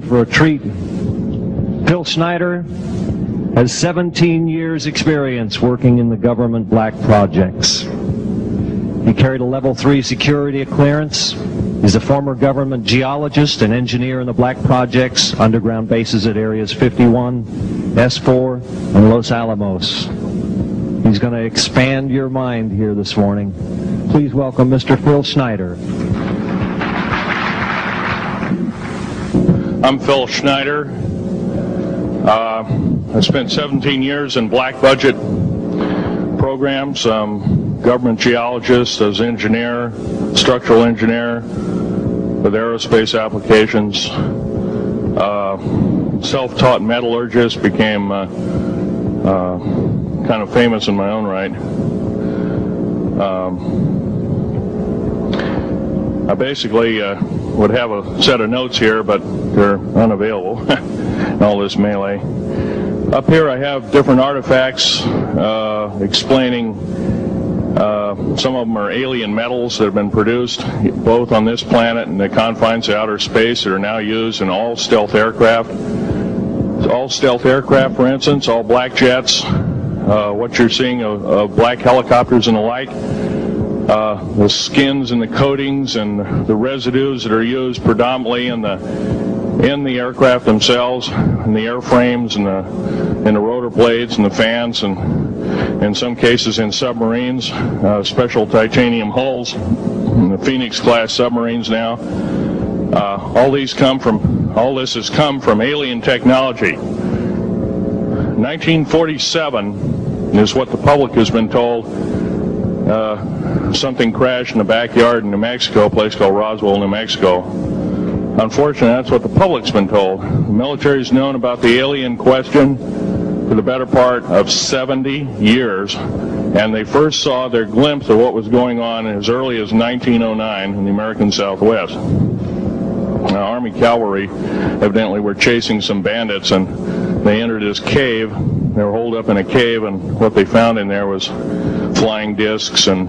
For a treat. Phil Schneider has 17 years experience working in the government black projects. He carried a level 3 security clearance. He's a former government geologist and engineer in the black projects, underground bases at areas 51, S4, and Los Alamos. He's going to expand your mind here this morning. Please welcome Mr. Phil Schneider. I'm Phil Schneider. I spent 17 years in black budget programs, government geologist, as engineer, structural engineer with aerospace applications, self-taught metallurgist, became kind of famous in my own right. I basically would have a set of notes here, but they're unavailable in all this melee. Up here I have different artifacts explaining some of them are alien metals that have been produced both on this planet and the confines of outer space that are now used in all stealth aircraft. All stealth aircraft, for instance, all black jets, what you're seeing of black helicopters and the like. The skins and the coatings and the residues that are used predominantly in the aircraft themselves, in the airframes and the rotor blades and the fans, and in some cases in submarines, special titanium hulls, in the Phoenix class submarines now. All this has come from alien technology. 1947 is what the public has been told. Something crashed in the backyard in New Mexico, a place called Roswell, New Mexico. Unfortunately, that's what the public's been told. The military's known about the alien question for the better part of 70 years, and they first saw their glimpse of what was going on as early as 1909 in the American Southwest. Now, Army cavalry evidently were chasing some bandits, and they entered this cave. They were holed up in a cave, and what they found in there was flying discs and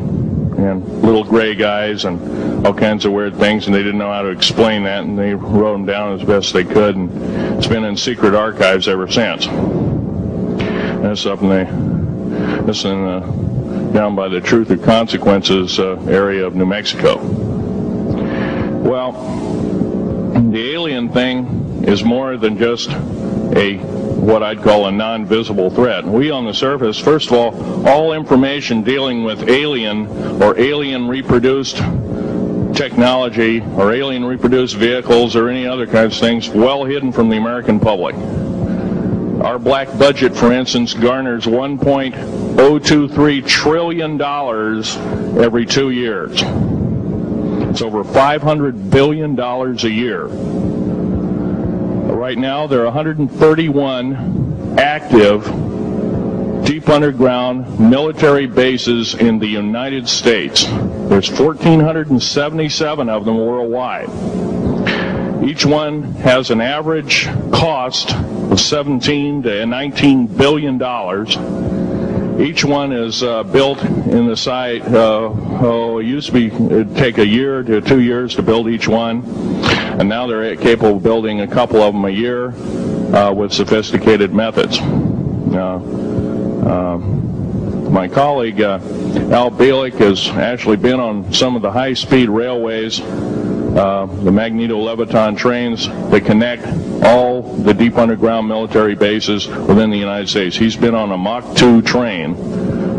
little gray guys and all kinds of weird things, and they didn't know how to explain that, and they wrote them down as best they could, and it's been in secret archives ever since. That's up down by the Truth or Consequences area of New Mexico. Well, the alien thing is more than just what I'd call a non-visible threat. We on the surface, first of all information dealing with alien or alien reproduced technology or alien reproduced vehicles or any other kinds of things, well hidden from the American public. Our black budget, for instance, garners $1.023 trillion every 2 years. It's over $500 billion a year. Right now, there are 131 active deep underground military bases in the United States. There's 1,477 of them worldwide. Each one has an average cost of $17 to $19 billion. Each one is built in the site. It used to be it'd take a year to 2 years to build each one, and now they're capable of building a couple of them a year with sophisticated methods. My colleague Al Bielek has actually been on some of the high-speed railways, the magneto-leviton trains that connect all the deep underground military bases within the United States. He's been on a Mach 2 train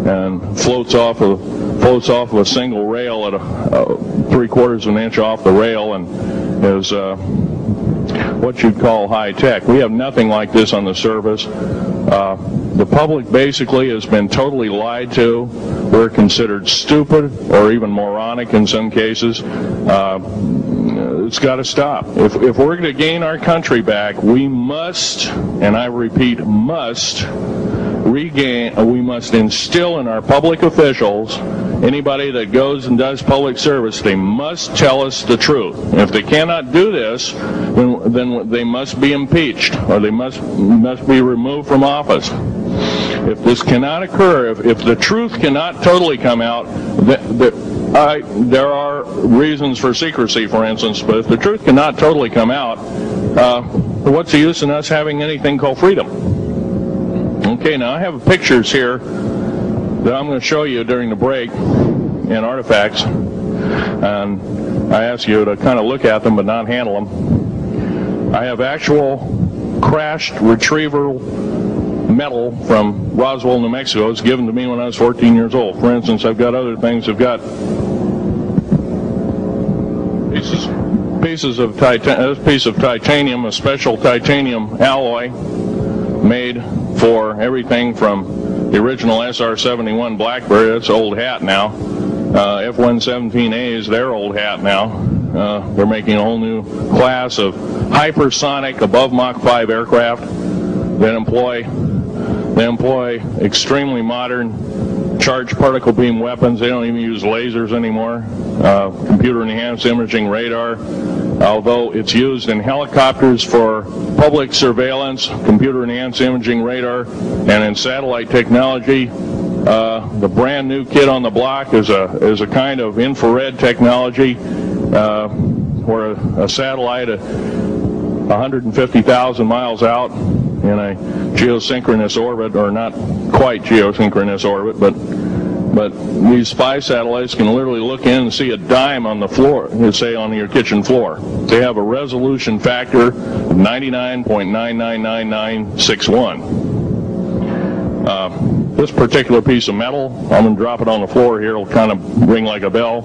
and floats off of a single rail at 3/4 of an inch off the rail, and is what you'd call high tech. We have nothing like this on the surface. The public basically has been totally lied to. We're considered stupid or even moronic in some cases. It's got to stop. If we're going to gain our country back, we must, and I repeat, must instill in our public officials, anybody that goes and does public service, they must tell us the truth. If they cannot do this, then they must be impeached, or they must be removed from office. If this cannot occur, if the truth cannot totally come out, there are reasons for secrecy, for instance, but if the truth cannot totally come out, what's the use in us having anything called freedom? Okay, now I have pictures here that I'm going to show you during the break in artifacts, and I ask you to kind of look at them but not handle them. I have actual crashed retriever metal from Roswell, New Mexico. It's given to me when I was 14 years old. For instance, I've got other things. I've got pieces of titanium, a special titanium alloy made for everything from the original SR-71 Blackberry. That's old hat now. F-117A is their old hat now. They're making a whole new class of hypersonic above Mach 5 aircraft that employ extremely modern charged particle beam weapons. They don't even use lasers anymore. Computer-enhanced imaging radar, although it's used in helicopters for public surveillance, computer-enhanced imaging radar, and in satellite technology. The brand new kid on the block is a kind of infrared technology where a satellite 150,000 miles out in a geosynchronous orbit, or not quite geosynchronous orbit, but these spy satellites can literally look in and see a dime on the floor, say on your kitchen floor. They have a resolution factor of 99.999961. This particular piece of metal, I'm going to drop it on the floor here, it'll kind of ring like a bell.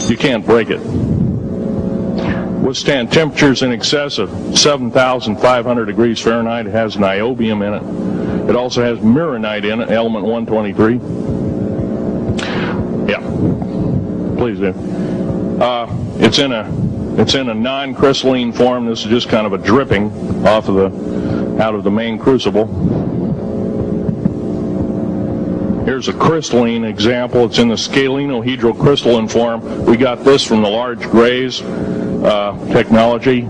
You can't break it. Withstand temperatures in excess of 7,500 degrees Fahrenheit. It has niobium in it. It also has mironite in it, element 123. Yeah, please do. It's in a non-crystalline form. This is just kind of a dripping out of the main crucible. Here's a crystalline example. It's in the scalenohedral crystalline form. We got this from the large grays technology.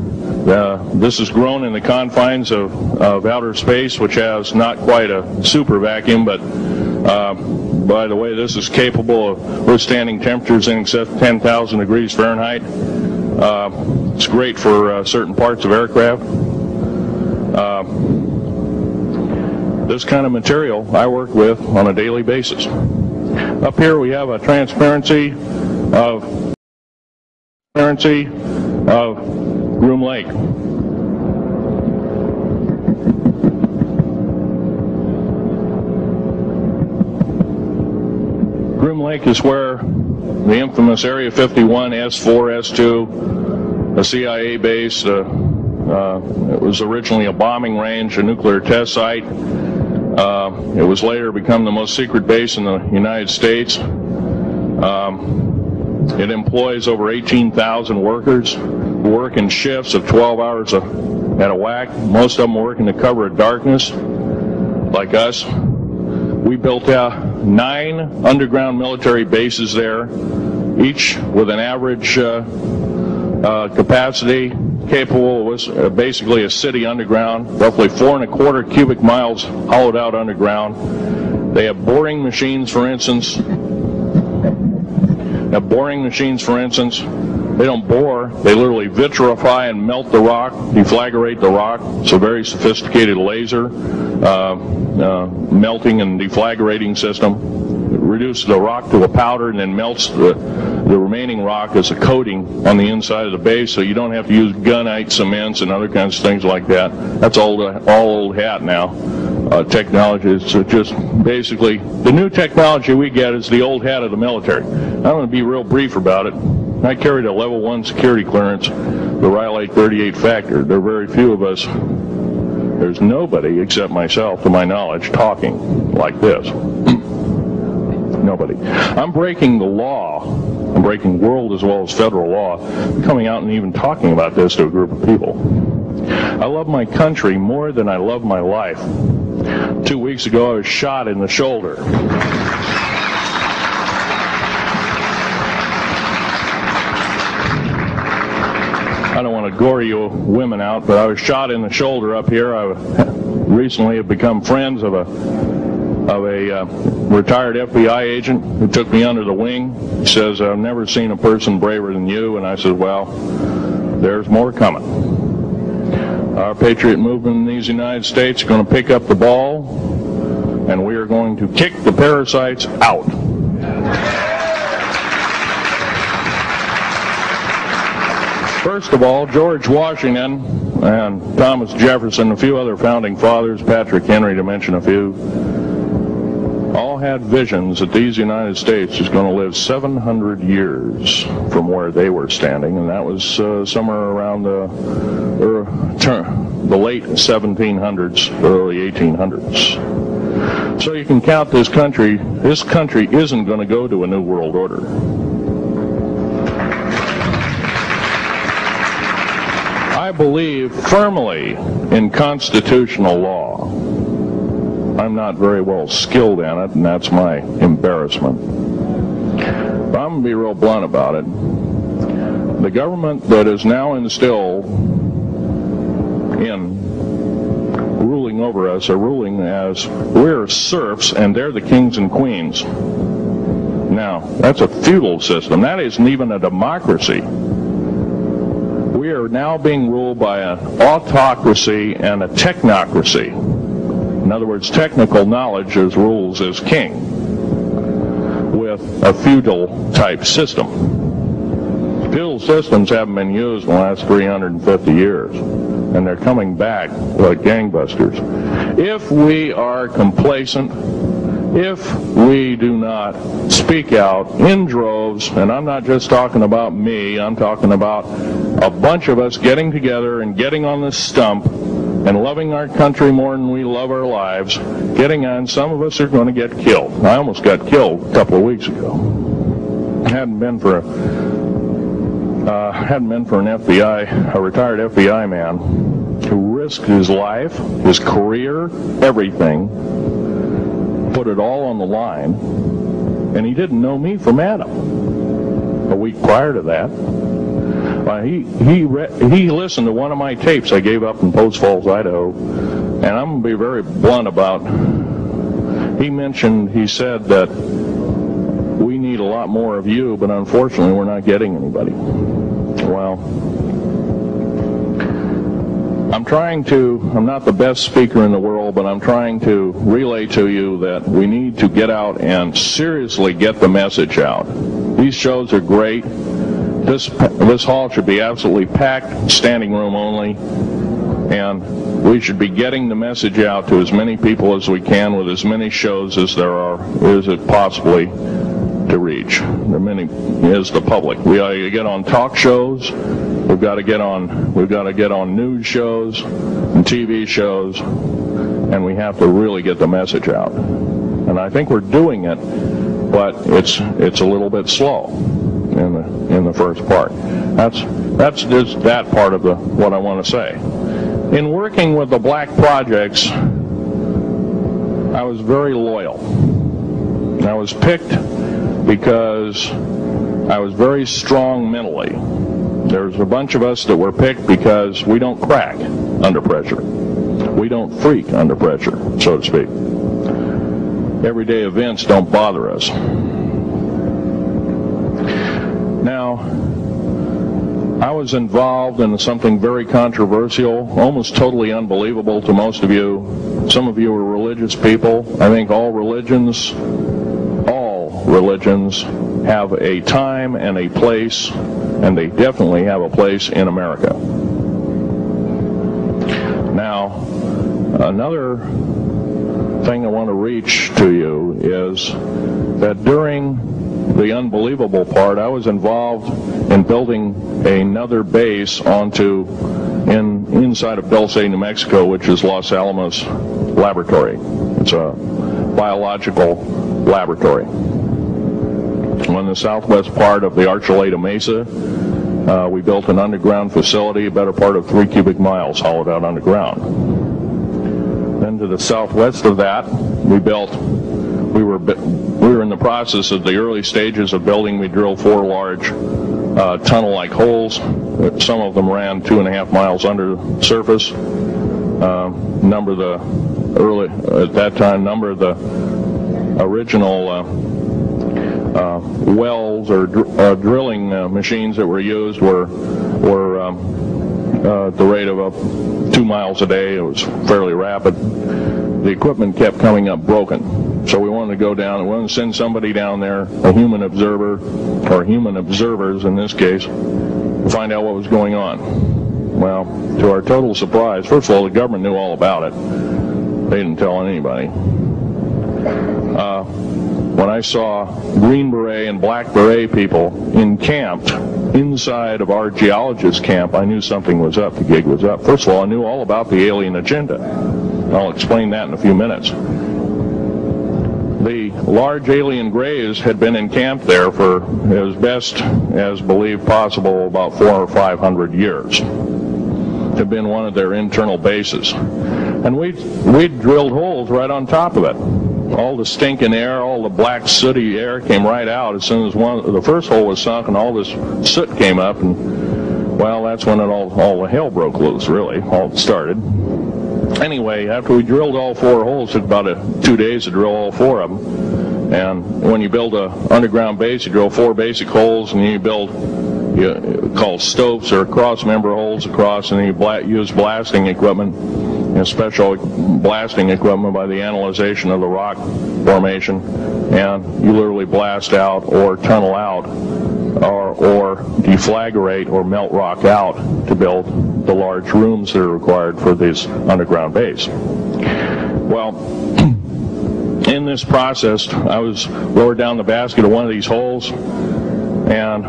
This is grown in the confines of outer space, which has not quite a super vacuum, but by the way, this is capable of withstanding temperatures in excess of 10,000 degrees Fahrenheit. It's great for certain parts of aircraft. This kind of material I work with on a daily basis. Up here we have a transparency of Groom Lake. Groom Lake is where the infamous Area 51, S4, S2, a CIA base, it was originally a bombing range, a nuclear test site. It was later become the most secret base in the United States. It employs over 18,000 workers who work in shifts of 12 hours at a whack. Most of them work in the cover of darkness, like us. We built 9 underground military bases there, each with an average capacity capable of basically a city underground, roughly 4¼ cubic miles hollowed out underground. They have boring machines, for instance. They don't bore, they literally vitrify and melt the rock, deflagrate the rock. It's a very sophisticated laser melting and deflagrating system. It reduces the rock to a powder and then melts the remaining rock as a coating on the inside of the base, so you don't have to use gunite cements and other kinds of things like that. That's all old hat now. Technology is just basically the new technology we get is the old hat of the military. I'm going to be real brief about it. I carried a level 1 security clearance, the Rylate 38 factor. There are very few of us. There's nobody except myself, to my knowledge, talking like this. Nobody. I'm breaking the law. I'm breaking world as well as federal law, coming out and even talking about this to a group of people. I love my country more than I love my life. 2 weeks ago, I was shot in the shoulder. I don't want to gore you women out, but I was shot in the shoulder up here. I recently have become friends of a retired FBI agent who took me under the wing. He says, I've never seen a person braver than you. And I said, well, there's more coming. Our Patriot movement in these United States is going to pick up the ball, and we are going to kick the parasites out. First of all, George Washington and Thomas Jefferson, a few other founding fathers, Patrick Henry to mention a few, all had visions that these United States is going to live 700 years from where they were standing, and that was somewhere around the late 1700s, early 1800s. So you can count this country. This country isn't going to go to a new world order. I believe firmly in constitutional law. I'm not very well skilled in it, and that's my embarrassment. But I'm going to be real blunt about it. The government that is now instilled in ruling over us are ruling as we're serfs and they're the kings and queens. Now, that's a feudal system. That isn't even a democracy. We are now being ruled by an autocracy and a technocracy. In other words, technical knowledge as rules as king, with a feudal type system. Feudal systems haven't been used in the last 350 years, and they're coming back like gangbusters. If we are complacent, if we do not speak out in droves, and I'm not just talking about me, I'm talking about a bunch of us getting together and getting on this stump and loving our country more than we love our lives, getting on, some of us are going to get killed. I almost got killed a couple of weeks ago. Hadn't been for an FBI, a retired FBI man who risked his life, his career, everything, put it all on the line, and he didn't know me from Adam. A week prior to that, he listened to one of my tapes I gave up in Post Falls, Idaho, and I'm going to be very blunt about. He said that we need a lot more of you, but unfortunately we're not getting anybody. Well, I'm not the best speaker in the world, but I'm trying to relay to you that we need to get out and seriously get the message out. These shows are great. This hall should be absolutely packed, standing room only, and we should be getting the message out to as many people as we can with as many shows as is it possibly to reach. There many is the public. We ought to get on talk shows. We've got to get on news shows and TV shows, and we have to really get the message out. And I think we're doing it, but it's a little bit slow in the first part. That's just that part of what I want to say. In working with the black projects, I was very loyal. I was picked because I was very strong mentally. There's a bunch of us that were picked because we don't crack under pressure. We don't freak under pressure, so to speak. Everyday events don't bother us. Now, I was involved in something very controversial, almost totally unbelievable to most of you. Some of you are religious people. I think all religions have a time and a place, and they definitely have a place in America. Now, another thing I want to reach to you is that during the unbelievable part, I was involved in building another base inside of Dulce, New Mexico, which is Los Alamos Laboratory. It's a biological laboratory. On the southwest part of the Archuleta Mesa, we built an underground facility, a better part of 3 cubic miles hollowed out underground. Then to the southwest of that, we were in the process of the early stages of building. We drilled 4 large tunnel-like holes. Some of them ran 2.5 miles under the surface. Number of the original wells or drilling machines that were used were at the rate of 2 miles a day. It was fairly rapid. The equipment kept coming up broken. So we wanted to go down and we wanted to send somebody down there, a human observer, or human observers in this case, to find out what was going on. Well, to our total surprise, first of all, the government knew all about it. They didn't tell anybody. When I saw Green Beret and Black Beret people encamped inside of our geologist camp, I knew something was up. The gig was up. First of all, I knew all about the alien agenda. I'll explain that in a few minutes. The large alien grays had been encamped there for as best as believed possible about 400 or 500 years. Had been one of their internal bases. And we drilled holes right on top of it. All the stinking air, all the black sooty air came right out as soon as the first hole was sunk, and all this soot came up, and well, that's when all the hell broke loose, really, all started. Anyway, after we drilled all 4 holes, it took about 2 days to drill all 4 of them. And when you build an underground base, you drill 4 basic holes, and then you build called stopes or cross-member holes across, and then you use blasting equipment, special blasting equipment by the analyzation of the rock formation, and you literally blast out or tunnel out or deflagrate or melt rock out to build the large rooms that are required for this underground base. Well, in this process, I was lowered down the basket of one of these holes, and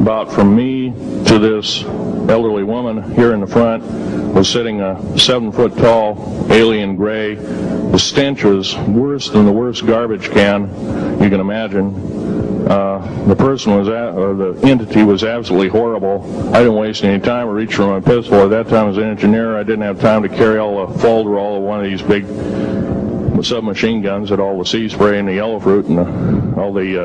about from me to this elderly woman here in the front was sitting a 7-foot-tall alien gray. The stench was worse than the worst garbage can you can imagine. The person the entity was absolutely horrible. I didn't waste any time. I reached for my pistol. At that time, as an engineer, I didn't have time to carry all the folderol of one of these big submachine guns that all the sea spray and the yellow fruit and all the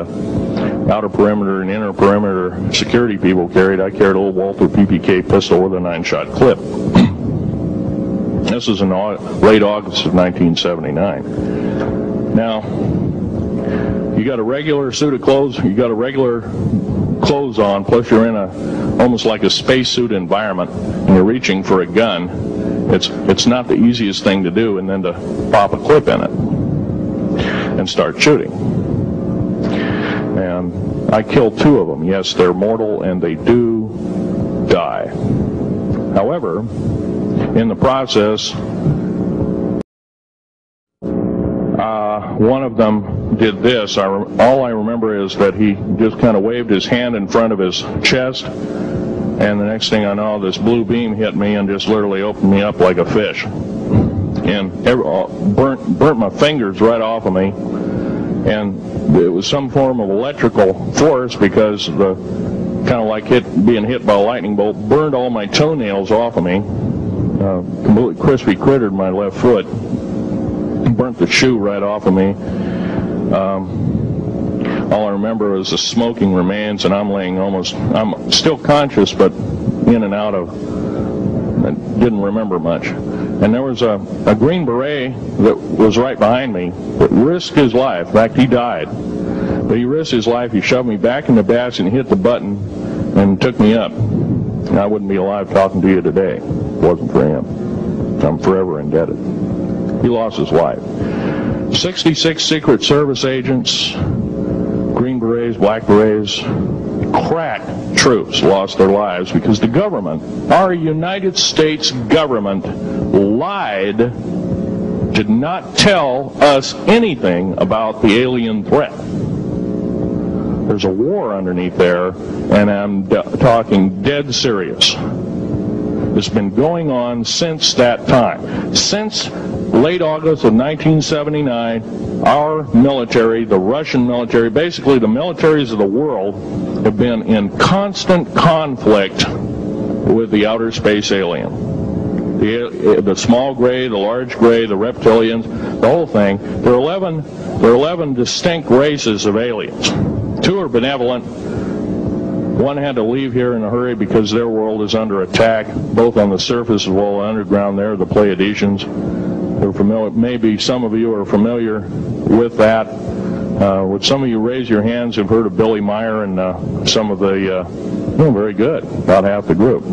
outer perimeter and inner perimeter security people carried. I carried a little Walther PPK pistol with a 9-shot clip. This is in late August of 1979. Now, you got a regular suit of clothes, you got a regular clothes on, plus you're in almost like a spacesuit environment, and you're reaching for a gun. It's not the easiest thing to do, and then to pop a clip in it and start shooting. And I killed 2 of them. Yes, they're mortal, and they do die. However, in the process, one of them did this. All I remember is that he just kind of waved his hand in front of his chest, and the next thing I know, this blue beam hit me and just literally opened me up like a fish, and burnt my fingers right off of me. And it was some form of electrical force, because the kind of like being hit by a lightning bolt burned all my toenails off of me. Completely crispy crittered my left foot, burnt the shoe right off of me. All I remember is the smoking remains, and I'm still conscious, but in and out of, I didn't remember much. And there was a Green Beret that was right behind me that risked his life. In fact, he died. But he risked his life. He shoved me back in the basket and hit the button and took me up. And I wouldn't be alive talking to you today if it wasn't for him. I'm forever indebted. He lost his life. 66 Secret Service agents, Green Berets, Black Berets, crack troops lost their lives because the government, our United States government, lied, did not tell us anything about the alien threat. There's a war underneath there, and I'm talking dead serious. It's been going on since that time. Since late August of 1979, our military, the Russian military, basically the militaries of the world, have been in constant conflict with the outer space alien. The small gray, the large gray, the reptilians, the whole thing. There are 11 distinct races of aliens. 2 are benevolent. 1 had to leave here in a hurry because their world is under attack, both on the surface as well as underground there, the Pleiadians. They're familiar, maybe some of you are familiar with that. Would some of you raise your hands who've heard of Billy Meyer and some of the, very good, about half the group.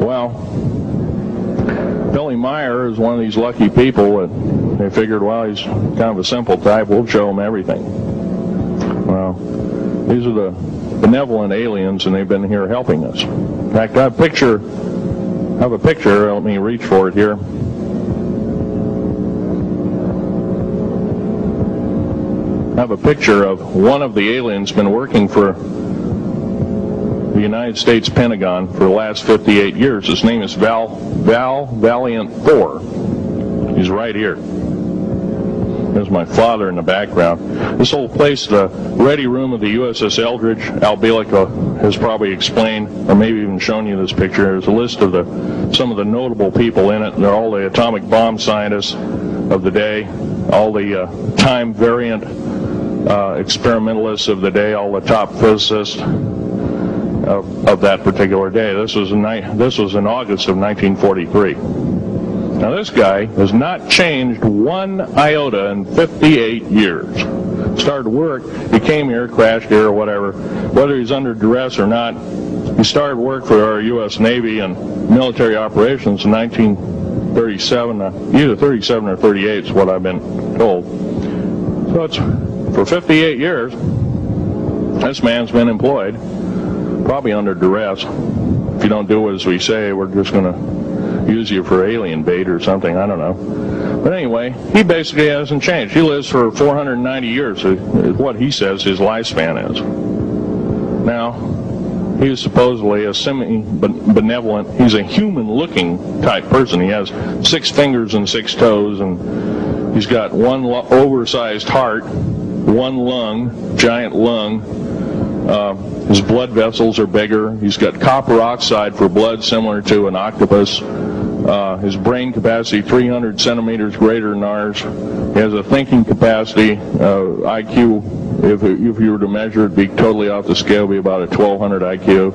Well, Billy Meyer is one of these lucky people that they figured, well, he's kind of a simple type, we'll show him everything. Well, these are the benevolent aliens, and they've been here helping us. In fact, I have a picture, let me reach for it here. I have a picture of one of the aliens been working for the United States Pentagon for the last 58 years. His name is Val Valiant Thor. He's right here. There's my father in the background. This whole place, the ready room of the USS Eldridge, Al Bielek has probably explained, or maybe even shown you this picture. There's a list of some of the notable people in it. They're all the atomic bomb scientists of the day, all the time variant experimentalists of the day, all the top physicists of that particular day. This was in August of 1943. Now this guy has not changed 1 iota in 58 years. Started work, he came here, crashed here or whatever, whether he's under duress or not. He started work for our U.S. Navy and military operations in 1937, either 37 or 38 is what I've been told. So it's for 58 years, this man's been employed, probably under duress. If you don't do as we say, we're just going to use you for alien bait or something, I don't know. But anyway, he basically hasn't changed. He lives for 490 years, is what he says his lifespan is. Now, he is supposedly a semi-benevolent, he's a human-looking type person. He has 6 fingers and 6 toes, and he's got 1 oversized heart, 1 lung, giant lung. His blood vessels are bigger. He's got copper oxide for blood, similar to an octopus. His brain capacity 300 centimeters greater than ours. He has a thinking capacity, IQ, if you were to measure it, be totally off the scale, be about a 1200 IQ.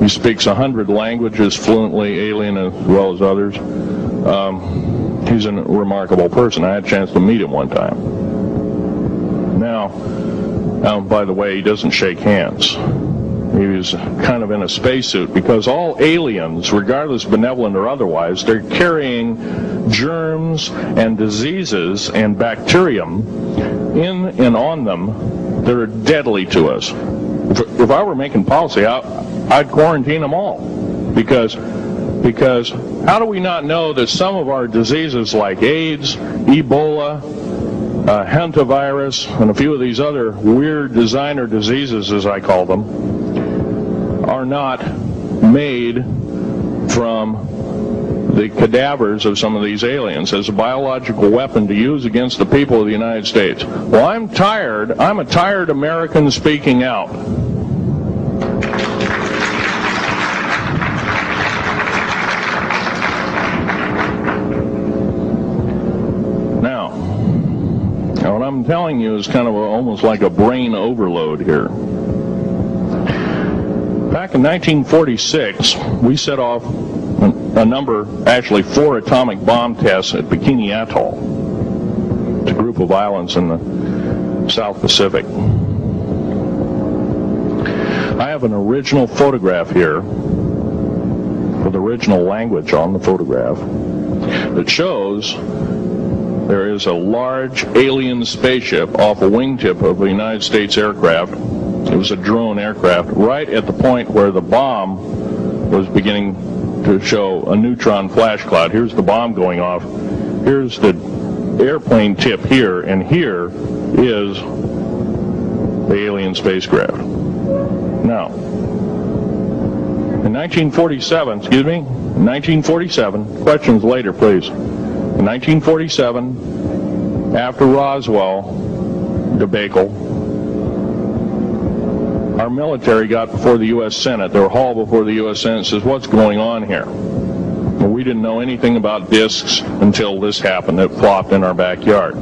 He speaks 100 languages fluently, alien as well as others. He's a remarkable person. I had a chance to meet him one time. Now, by the way, he doesn't shake hands. He was kind of in a spacesuit because all aliens, regardless benevolent or otherwise, they're carrying germs and diseases and bacterium in and on them that are deadly to us. If I were making policy, I'd quarantine them all because how do we not know that some of our diseases like AIDS, Ebola, hantavirus, and a few of these other weird designer diseases, as I call them, are not made from the cadavers of some of these aliens as a biological weapon to use against the people of the United States? Well, I'm a tired American speaking out. Now, what I'm telling you is kind of almost like a brain overload here. Back in 1946, we set off a number, actually 4 atomic bomb tests at Bikini Atoll. It's a group of islands in the South Pacific. I have an original photograph here with original language on the photograph that shows there is a large alien spaceship off a wingtip of a United States aircraft. It was a drone aircraft right at the point where the bomb was beginning to show a neutron flash cloud. Here's the bomb going off. Here's the airplane tip here, and here is the alien spacecraft. Now, in 1947, questions later, please. In 1947, after Roswell debacle, our military got before the U.S. Senate. They were hauled before the U.S. Senate and says, what's going on here? Well, we didn't know anything about discs until this happened. It flopped in our backyard.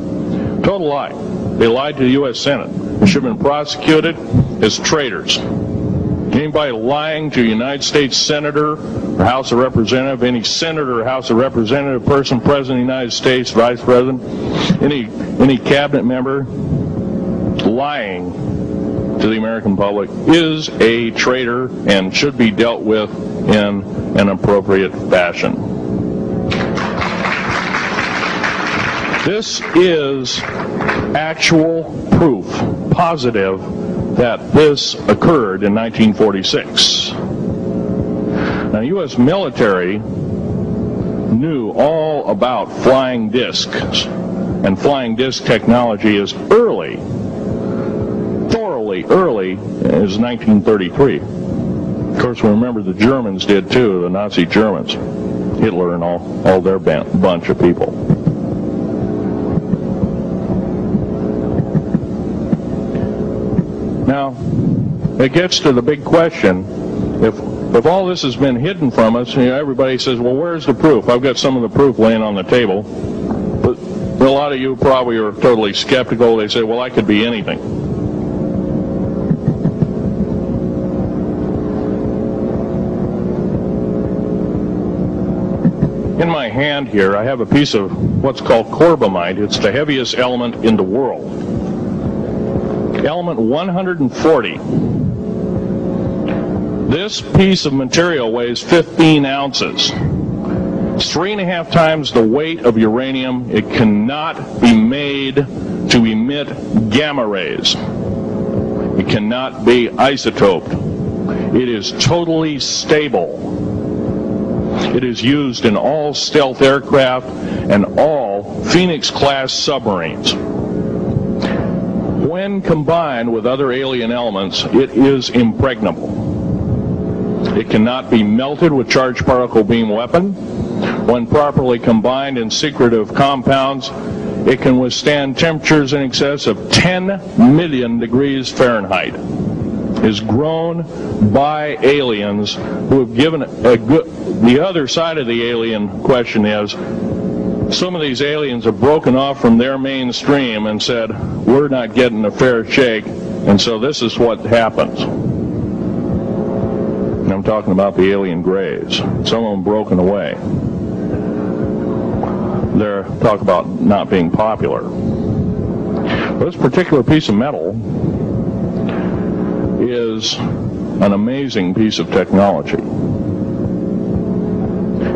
Total lie. They lied to the U.S. Senate. They should have been prosecuted as traitors. Anybody lying to a United States Senator or House of Representative, any Senator or House of Representative person, President of the United States, Vice President, any cabinet member lying to the American public is a traitor and should be dealt with in an appropriate fashion. This is actual proof, positive, that this occurred in 1946. Now, the U.S. military knew all about flying discs, and flying disc technology is thoroughly early as 1933. Of course, we remember the Germans did too, the Nazi Germans, Hitler and all their bunch of people. Now, it gets to the big question, if all this has been hidden from us, everybody says, well, where's the proof? I've got some of the proof laying on the table. But a lot of you probably are totally skeptical. They say, well, I could be anything. In my hand here, I have a piece of what's called corbamide. It's the heaviest element in the world. Element 140. This piece of material weighs 15 ounces. It's 3.5 times the weight of uranium. It cannot be made to emit gamma rays. It cannot be isotoped. It is totally stable. It is used in all stealth aircraft and all Phoenix-class submarines. When combined with other alien elements, it is impregnable. It cannot be melted with charged particle beam weapon. When properly combined in secretive compounds, it can withstand temperatures in excess of 10 million degrees Fahrenheit. is grown by aliens who have given the other side of the alien question is, some of these aliens have broken off from their mainstream and said, we're not getting a fair shake, and so this is what happens. And I'm talking about the alien grays. Some of them broken away. They're talk about not being popular. This particular piece of metal is an amazing piece of technology.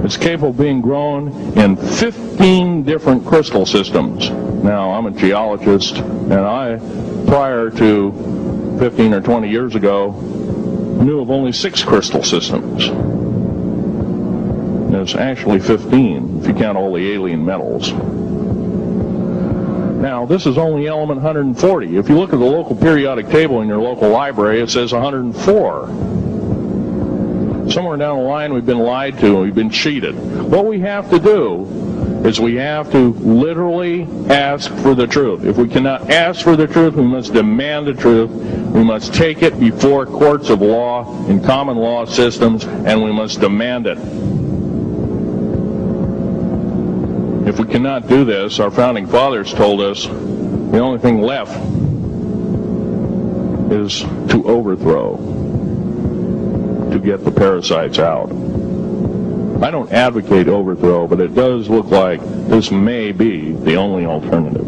It's capable of being grown in 15 different crystal systems. Now, I'm a geologist, and I, prior to 15 or 20 years ago, knew of only 6 crystal systems. There's actually 15 if you count all the alien metals. Now, this is only element 140. If you look at the local periodic table in your local library, it says 104. Somewhere down the line, we've been lied to and we've been cheated. What we have to do is we have to literally ask for the truth. If we cannot ask for the truth, we must demand the truth. We must take it before courts of law and common law systems, and we must demand it. If we cannot do this, our founding fathers told us the only thing left is to overthrow, to get the parasites out. I don't advocate overthrow, but it does look like this may be the only alternative.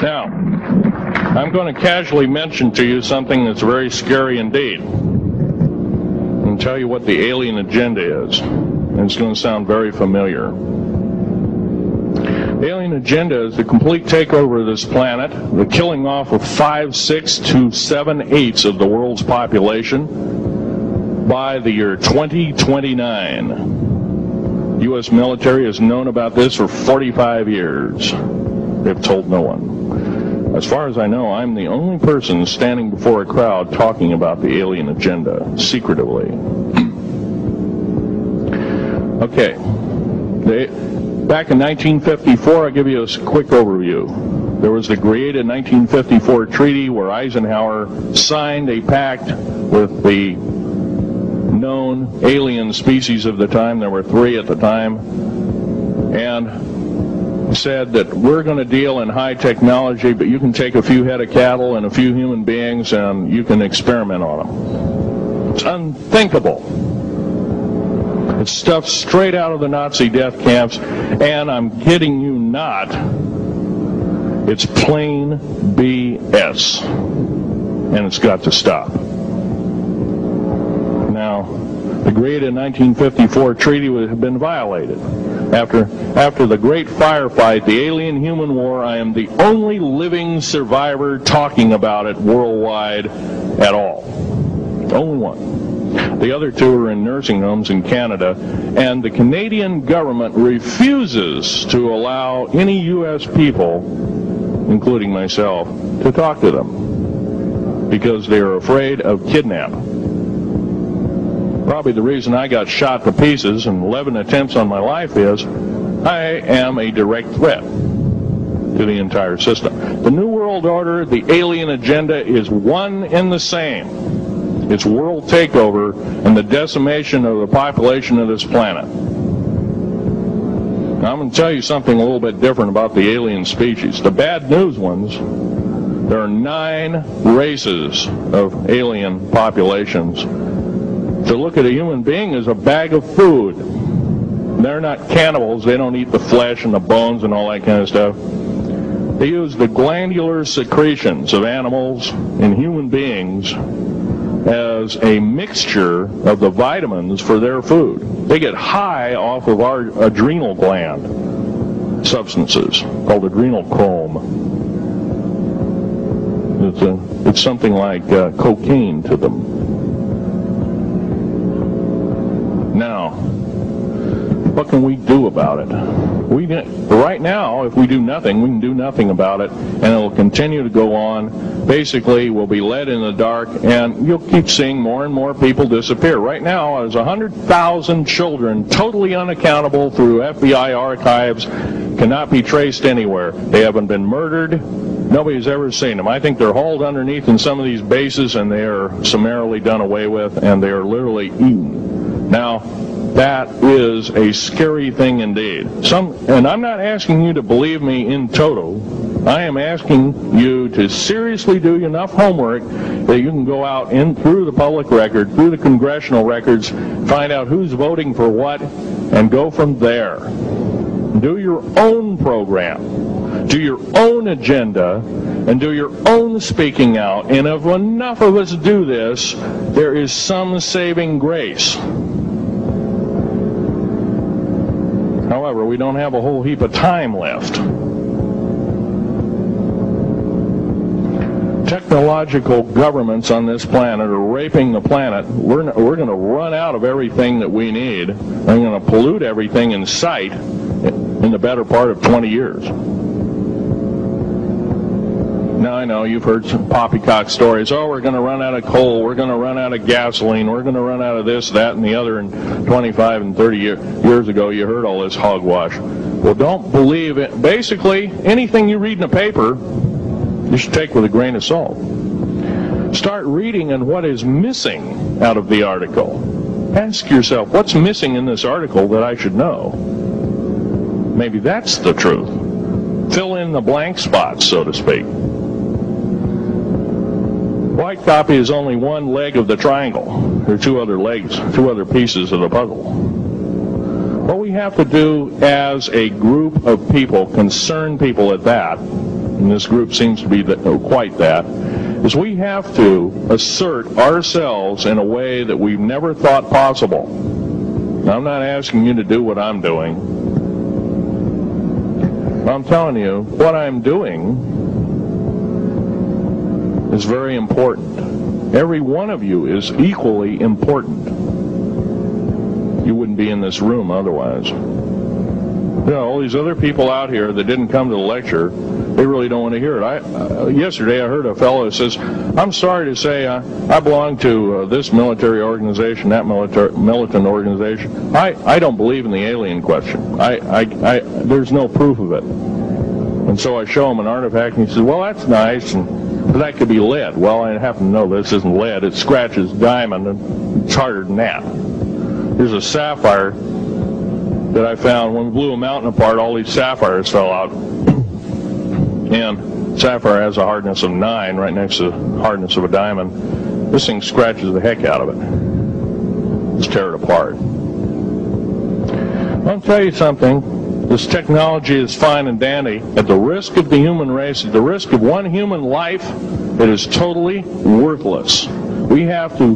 Now, I'm going to casually mention to you something that's very scary indeed, and tell you what the alien agenda is. And it's going to sound very familiar. The alien agenda is the complete takeover of this planet, the killing off of 5, 6 to 7/8 of the world's population by the year 2029. U.S. military has known about this for 45 years. They've told no one. As far as I know, I'm the only person standing before a crowd talking about the alien agenda, secretively. Okay. Back in 1954, I'll give you a quick overview. There was the created 1954 treaty where Eisenhower signed a pact with the known alien species of the time. There were 3 at the time. And said that we're going to deal in high technology, but you can take a few head of cattle and a few human beings and you can experiment on them. It's unthinkable. It's stuff straight out of the Nazi death camps, and I'm kidding you not, it's plain BS, and it's got to stop. Now, the created 1954 treaty would have been violated. After the great firefight, the alien-human war, I am the only living survivor talking about it worldwide at all. Only one. The other 2 are in nursing homes in Canada, and the Canadian government refuses to allow any U.S. people, including myself, to talk to them because they are afraid of kidnapping. Probably the reason I got shot to pieces and 11 attempts on my life is I am a direct threat to the entire system. The New World Order, the alien agenda is one and the same. It's world takeover and the decimation of the population of this planet. Now, I'm going to tell you something a little bit different about the alien species. The bad news ones, there are 9 races of alien populations. To look at a human being as a bag of food. They're not cannibals. They don't eat the flesh and the bones and all that kind of stuff. They use the glandular secretions of animals and human beings as a mixture of the vitamins for their food. They get high off of our adrenal gland substances called adrenal chrome. It's something like cocaine to them. Now, What can we do about it? Right now, if we do nothing, we can do nothing about it, and it'll continue to go on. Basically, we'll be led in the dark, and you'll keep seeing more and more people disappear. Right now, there's 100,000 children totally unaccountable through FBI archives, cannot be traced anywhere. They haven't been murdered. Nobody's ever seen them. I think they're hauled underneath in some of these bases, and they are summarily done away with, and they are literally eaten. Now, that is a scary thing indeed. And I'm not asking you to believe me in toto. I am asking you to seriously do enough homework that you can go out through the public record, through the congressional records, find out who's voting for what, and go from there. Do your own program, do your own agenda, and do your own speaking out. And if enough of us do this, there is some saving grace. However, we don't have a whole heap of time left. Technological governments on this planet are raping the planet. We're going to run out of everything that we need. They're going to pollute everything in sight in the better part of 20 years. Now, I know you've heard some poppycock stories. Oh, we're going to run out of coal. We're going to run out of gasoline. We're going to run out of this, that, and the other. And 25 and 30 years ago, you heard all this hogwash. Well, don't believe it. Basically, anything you read in a paper, you should take with a grain of salt. Start reading on what is missing out of the article. Ask yourself, what's missing in this article that I should know? Maybe that's the truth. Fill in the blank spots, so to speak. White copy is only one leg of the triangle. There are two other legs, two other pieces of the puzzle. What we have to do as a group of people, concerned people at that, and this group seems to be quite that, is we have to assert ourselves in a way that we've never thought possible. Now, I'm not asking you to do what I'm doing. I'm telling you, what I'm doing is very important. Every one of you is equally important. You wouldn't be in this room otherwise. You know, all these other people out here that didn't come to the lecture, they really don't want to hear it. Yesterday I heard a fellow that says, I'm sorry to say I belong to this military organization, that militant organization. I don't believe in the alien question. There's no proof of it. And so I show him an artifact, and he says, well, that's nice, but that could be lead. Well, I happen to know this isn't lead. It scratches diamond, and it's harder than that. Here's a sapphire that I found. When we blew a mountain apart, all these sapphires fell out. And sapphire has a hardness of 9 right next to the hardness of a diamond. This thing scratches the heck out of it. Let's tear it apart. I'll tell you something. This technology is fine and dandy. At the risk of the human race, at the risk of one human life, it is totally worthless. We have to...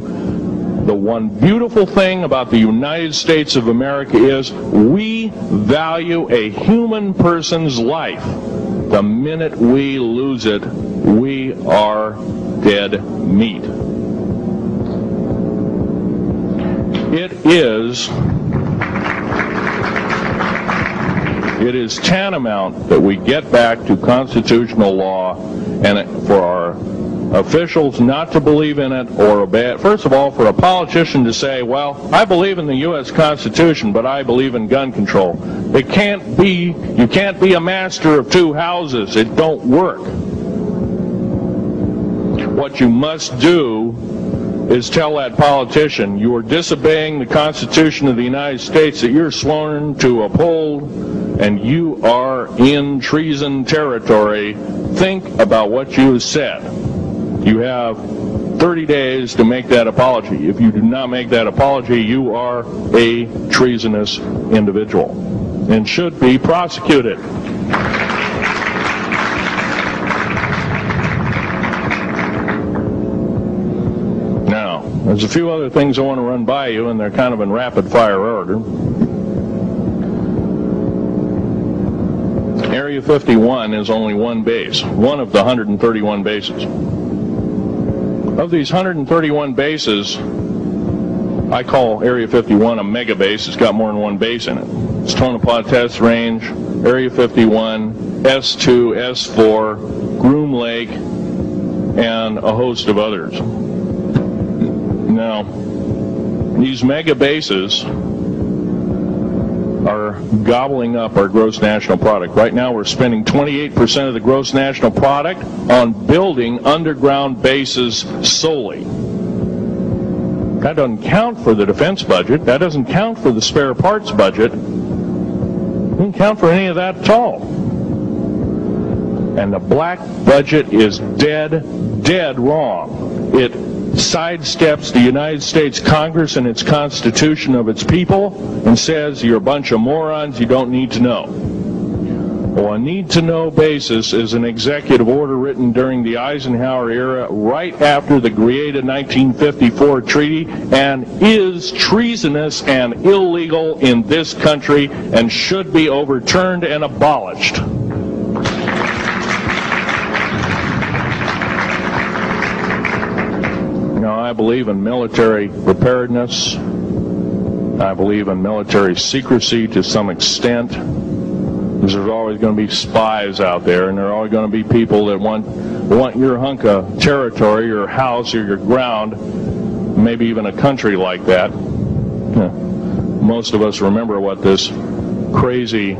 The one beautiful thing about the United States of America is we value a human person's life. The minute we lose it, we are dead meat. It is tantamount that we get back to constitutional law, and for our officials not to believe in it or obey it. First of all, for a politician to say, well, I believe in the U.S. Constitution, but I believe in gun control. You can't be a master of two houses. It don't work. What you must do is tell that politician you are disobeying the Constitution of the United States that you're sworn to uphold, and you are in treason territory. Think about what you have said. You have 30 days to make that apology. If you do not make that apology, you are a treasonous individual and should be prosecuted. Now, there's a few other things I want to run by you, and they're kind of in rapid-fire order. Area 51 is only one base, one of the 131 bases. Of these 131 bases, I call Area 51 a mega base. It's got more than one base in it. Tonopah Test Range, Area 51, S2, S4, Groom Lake, and a host of others. Now, these mega bases are gobbling up our gross national product. Right now we're spending 28% of the gross national product on building underground bases solely. That doesn't count for the defense budget. That doesn't count for the spare parts budget. It doesn't count for any of that at all. And the black budget is dead wrong. It sidesteps the United States Congress and its Constitution of its people and says you're a bunch of morons, you don't need to know. Well, a need-to-know basis is an executive order written during the Eisenhower era right after the created 1954 treaty and is treasonous and illegal in this country and should be overturned and abolished. I believe in military preparedness. I believe in military secrecy to some extent. Because there's always going to be spies out there, and there are always going to be people that want your hunk of territory, your house, or your ground, maybe even a country like that. Most of us remember what this crazy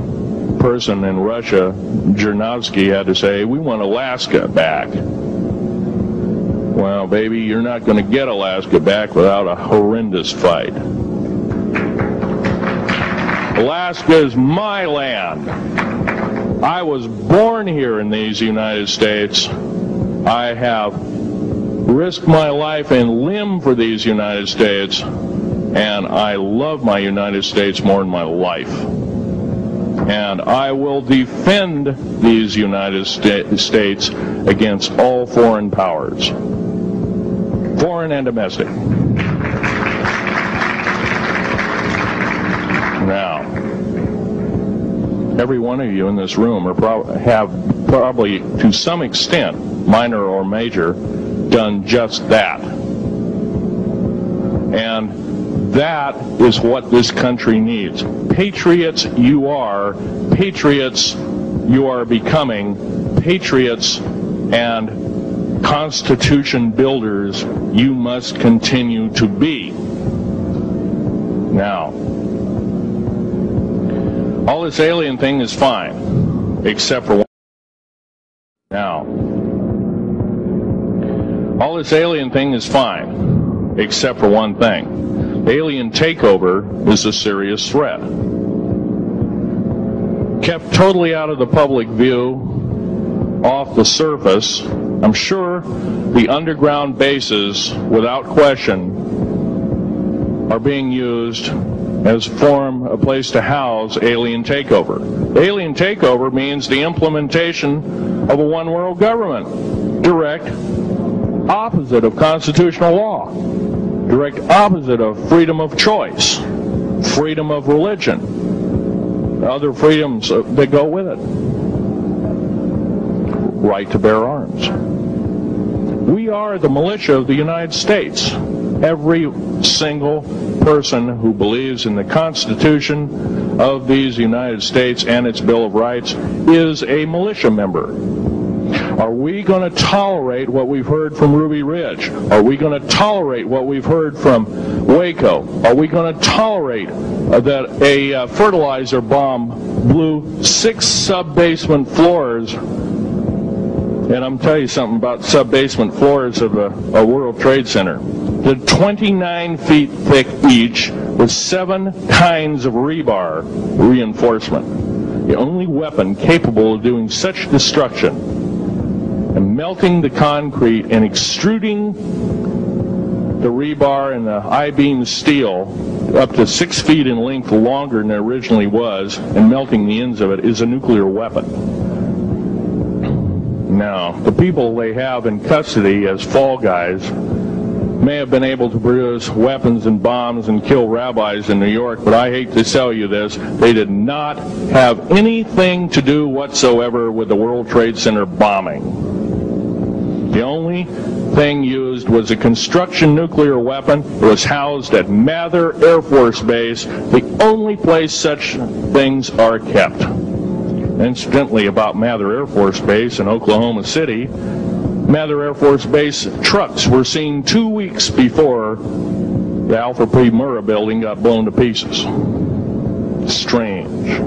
person in Russia, Zhirinovsky, had to say. We want Alaska back. Well, baby, you're not going to get Alaska back without a horrendous fight. Alaska is my land. I was born here in these United States. I have risked my life and limb for these United States, and I love my United States more than my life. And I will defend these United States against all foreign powers. Foreign and domestic. Now, every one of you in this room have probably, to some extent, minor or major, done just that. And that is what this country needs. Patriots you are, patriots you are becoming, patriots and Constitution builders you must continue to be. Now, all this alien thing is fine, except for one. Now, all this alien thing is fine, except for one thing. Alien takeover is a serious threat. Kept totally out of the public view, off the surface. I'm sure the underground bases, without question, are being used as a place to house alien takeover. Alien takeover means the implementation of a one-world government. Direct opposite of constitutional law. Direct opposite of freedom of choice, freedom of religion, other freedoms that go with it. Right to bear arms. We are the militia of the United States. Every single person who believes in the Constitution of these United States and its Bill of Rights is a militia member. Are we going to tolerate what we've heard from Ruby Ridge? Are we going to tolerate what we've heard from Waco? Are we going to tolerate that a fertilizer bomb blew 6 sub-basement floors? And I'm telling you something about sub-basement floors of a World Trade Center. They're 29 feet thick each with 7 kinds of rebar reinforcement. The only weapon capable of doing such destruction and melting the concrete and extruding the rebar and the I-beam steel up to 6 feet in length longer than it originally was and melting the ends of it is a nuclear weapon. Now, the people they have in custody as fall guys may have been able to produce weapons and bombs and kill rabbis in New York, but I hate to tell you this, they did not have anything to do whatsoever with the World Trade Center bombing. The only only thing used was a construction nuclear weapon. It was housed at Mather Air Force Base, the only place such things are kept. Incidentally, about Mather Air Force Base in Oklahoma City, Mather Air Force Base trucks were seen 2 weeks before the Alpha P. Murrah building got blown to pieces. Strange.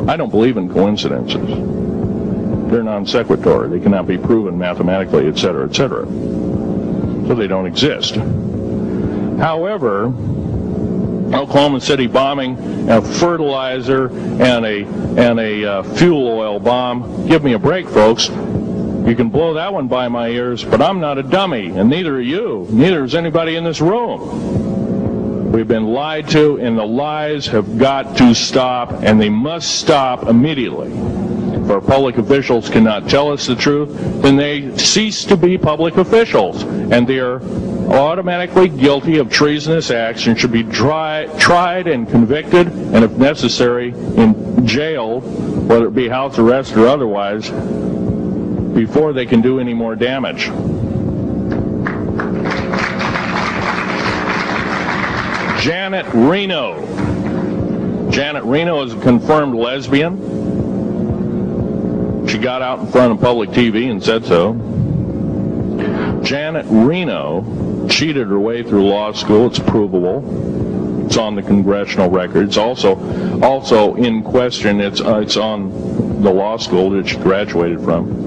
I don't believe in coincidences. They're non sequitur. They cannot be proven mathematically, etc., etc. So they don't exist. However, Oklahoma City bombing, a fertilizer, and a fuel oil bomb. Give me a break, folks. You can blow that one by my ears, but I'm not a dummy, and neither are you. Neither is anybody in this room. We've been lied to, and the lies have got to stop, and they must stop immediately. If our public officials cannot tell us the truth, then they cease to be public officials, and they are automatically guilty of treasonous acts and should be tried and convicted, and if necessary, in jail, whether it be house arrest or otherwise, before they can do any more damage. Janet Reno. Janet Reno is a confirmed lesbian. She got out in front of public TV and said so. Janet Reno cheated her way through law school. It's provable. It's on the congressional record. It's also in question. It's on the law school that she graduated from.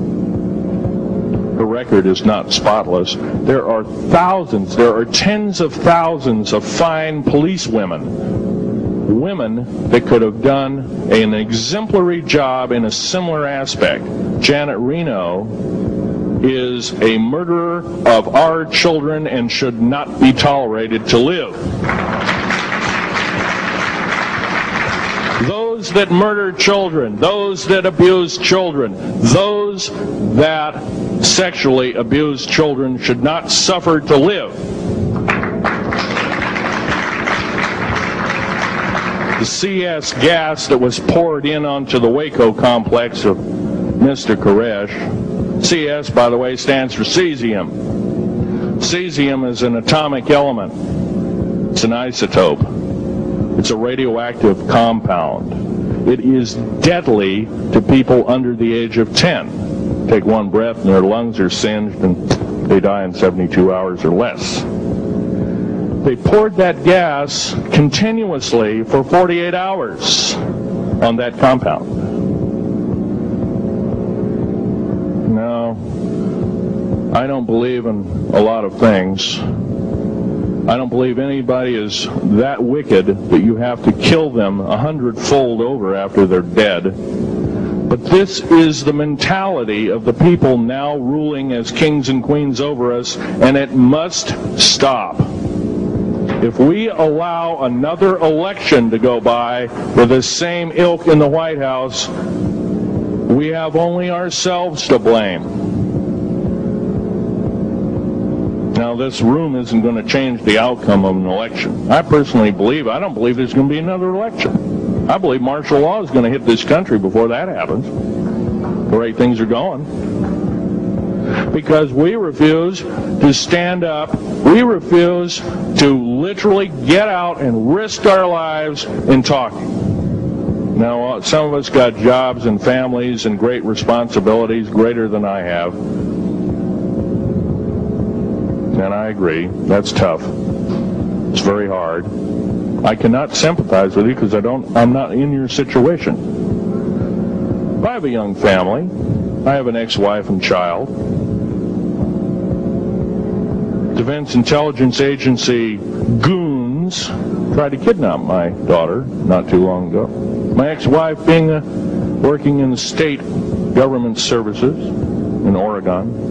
The record is not spotless. There are thousands, there are tens of thousands of fine police women that could have done an exemplary job in a similar aspect. Janet Reno is a murderer of our children and should not be tolerated to live. Those that murder children, those that abuse children, those that sexually abuse children should not suffer to live. The CS gas that was poured in onto the Waco complex of Mr. Koresh, CS, by the way, stands for cesium. Cesium is an atomic element. It's an isotope. It's a radioactive compound. It is deadly to people under the age of 10. Take one breath and their lungs are singed and they die in 72 hours or less. They poured that gas continuously for 48 hours on that compound. No, I don't believe in a lot of things. I don't believe anybody is that wicked that you have to kill them 100-fold over after they're dead. But this is the mentality of the people now ruling as kings and queens over us, and it must stop. If we allow another election to go by with the same ilk in the White House, we have only ourselves to blame. Now, this room isn't going to change the outcome of an election. I personally believe, I don't believe there's going to be another election. I believe martial law is going to hit this country before that happens, the way things are going. Because we refuse to stand up, we refuse to literally get out and risk our lives in talking. Now, some of us got jobs and families and great responsibilities, greater than I have. And I agree, that's tough. It's very hard. I cannot sympathize with you because I'm not in your situation. I have a young family. I have an ex-wife and child. Defense Intelligence Agency goons tried to kidnap my daughter not too long ago. My ex-wife, working in the state government services in Oregon,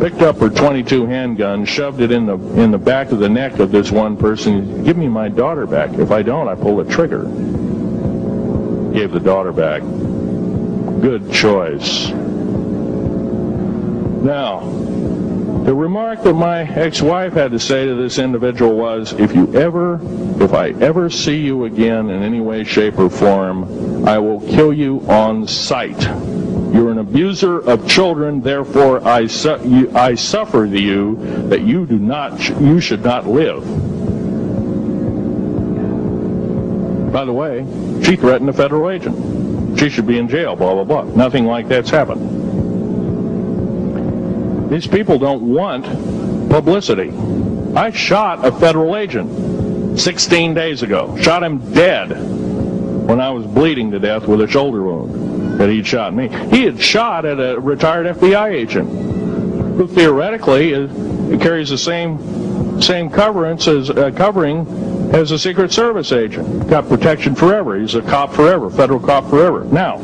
picked up her .22 handgun, shoved it in the back of the neck of this one person. Give me my daughter back. If I don't, I pull the trigger. Gave the daughter back. Good choice. Now, the remark that my ex-wife had to say to this individual was, if I ever see you again in any way, shape, or form, I will kill you on sight. You're an abuser of children, therefore I suffer to you that you should not live. By the way, she threatened a federal agent. She should be in jail, blah, blah, blah. Nothing like that's happened. These people don't want publicity. I shot a federal agent 16 days ago. Shot him dead when I was bleeding to death with a shoulder wound that he'd shot me. He had shot at a retired FBI agent who theoretically carries the same covering as a Secret Service agent. Got protection forever. He's a cop forever, federal cop forever. Now,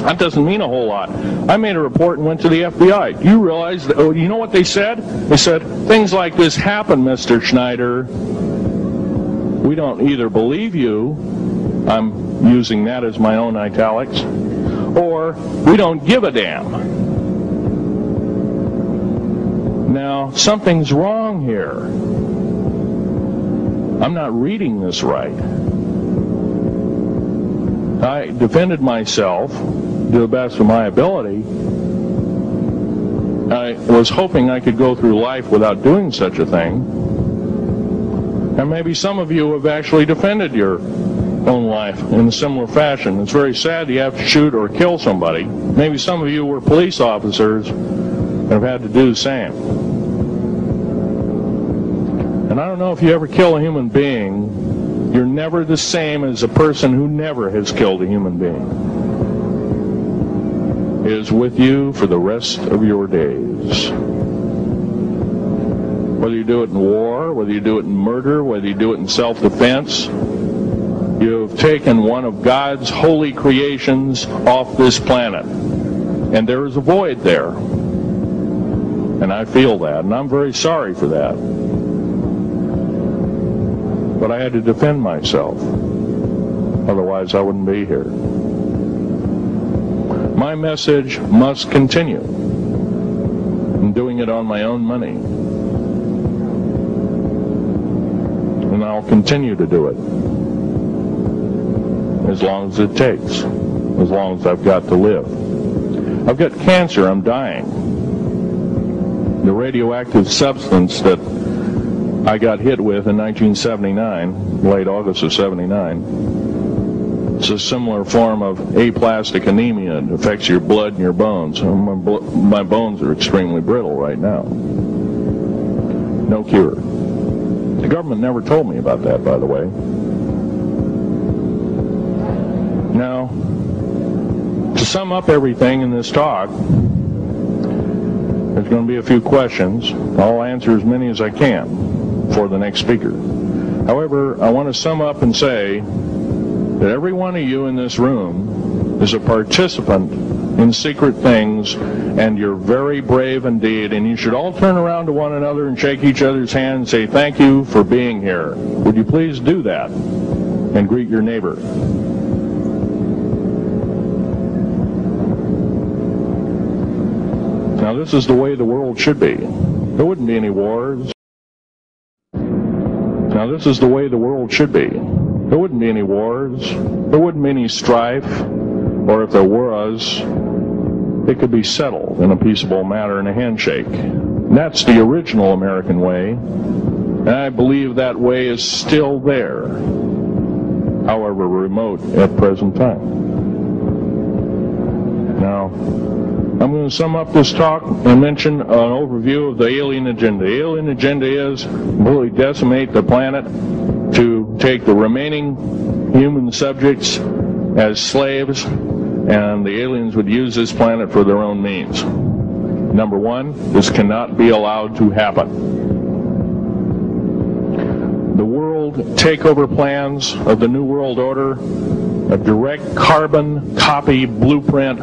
that doesn't mean a whole lot. I made a report and went to the FBI. Do you realize that, you know what they said? They said, things like this happen, Mr. Schneider. We don't either believe you, I'm using that as my own italics, or we don't give a damn. Now, something's wrong here. I'm not reading this right. I defended myself to the best of my ability. I was hoping I could go through life without doing such a thing. And maybe some of you have actually defended your own life in a similar fashion. It's very sad you have to shoot or kill somebody. Maybe some of you were police officers and have had to do the same. And I don't know if you ever kill a human being, you're never the same as a person who never has killed a human being. It is with you for the rest of your days. Whether you do it in war, whether you do it in murder, whether you do it in self-defense, you have taken one of God's holy creations off this planet. And there is a void there. And I feel that, and I'm very sorry for that. But I had to defend myself. Otherwise, I wouldn't be here. My message must continue. I'm doing it on my own money. And I'll continue to do it. As long as it takes. As long as I've got to live. I've got cancer. I'm dying. The radioactive substance that I got hit with in 1979, late August of 79. It's a similar form of aplastic anemia. It affects your blood and your bones. My bones are extremely brittle right now. No cure. The government never told me about that, by the way. Now, to sum up everything in this talk, there's going to be a few questions. I'll answer as many as I can for the next speaker. However, I want to sum up and say that every one of you in this room is a participant in secret things, and you're very brave indeed, and you should all turn around to one another and shake each other's hand and say thank you for being here. Would you please do that and greet your neighbor? Now, this is the way the world should be. There wouldn't be any wars. Now, this is the way the world should be. There wouldn't be any wars. There wouldn't be any strife. Or if there was, it could be settled in a peaceable manner in a handshake. And that's the original American way. And I believe that way is still there, however remote at present time. Now, I'm going to sum up this talk and mention an overview of the alien agenda. The alien agenda is really decimate the planet to take the remaining human subjects as slaves, and the aliens would use this planet for their own means. Number one, this cannot be allowed to happen. The world takeover plans of the New World Order, a direct carbon copy blueprint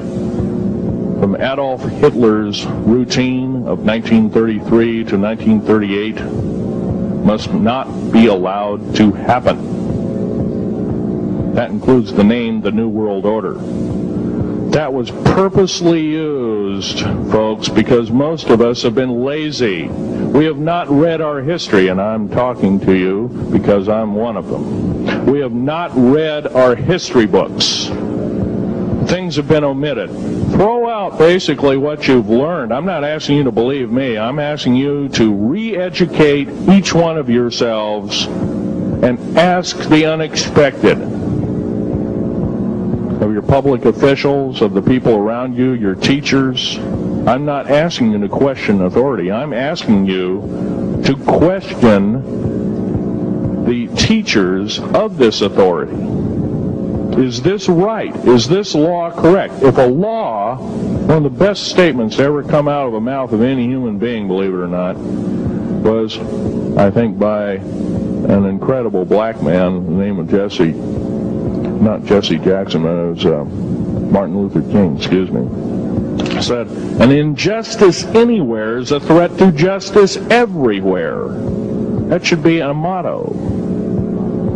from Adolf Hitler's routine of 1933 to 1938, must not be allowed to happen. That includes the name the New World Order. That was purposely used, folks, because most of us have been lazy. We have not read our history, and I'm talking to you because I'm one of them. We have not read our history books. things have been omitted. Throw out basically what you've learned. I'm not asking you to believe me. I'm asking you to re-educate each one of yourselves and ask the unexpected of your public officials, of the people around you, your teachers. I'm not asking you to question authority. I'm asking you to question the teachers of this authority. Is this right? Is this law correct? If a law, one of the best statements to ever come out of the mouth of any human being, believe it or not, was, I think, by an incredible black man, the name of not Jesse Jackson, but it was Martin Luther King, excuse me, said, an injustice anywhere is a threat to justice everywhere. That should be a motto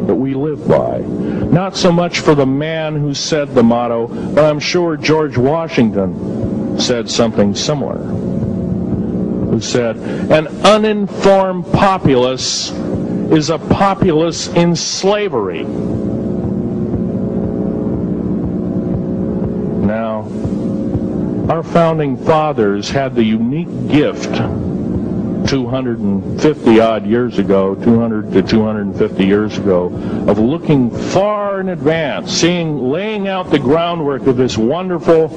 that we live by. Not so much for the man who said the motto, but I'm sure George Washington said something similar. Who said, an uninformed populace is a populace in slavery. Now, our founding fathers had the unique gift 250 odd years ago, 200 to 250 years ago, of looking far in advance, laying out the groundwork of this wonderful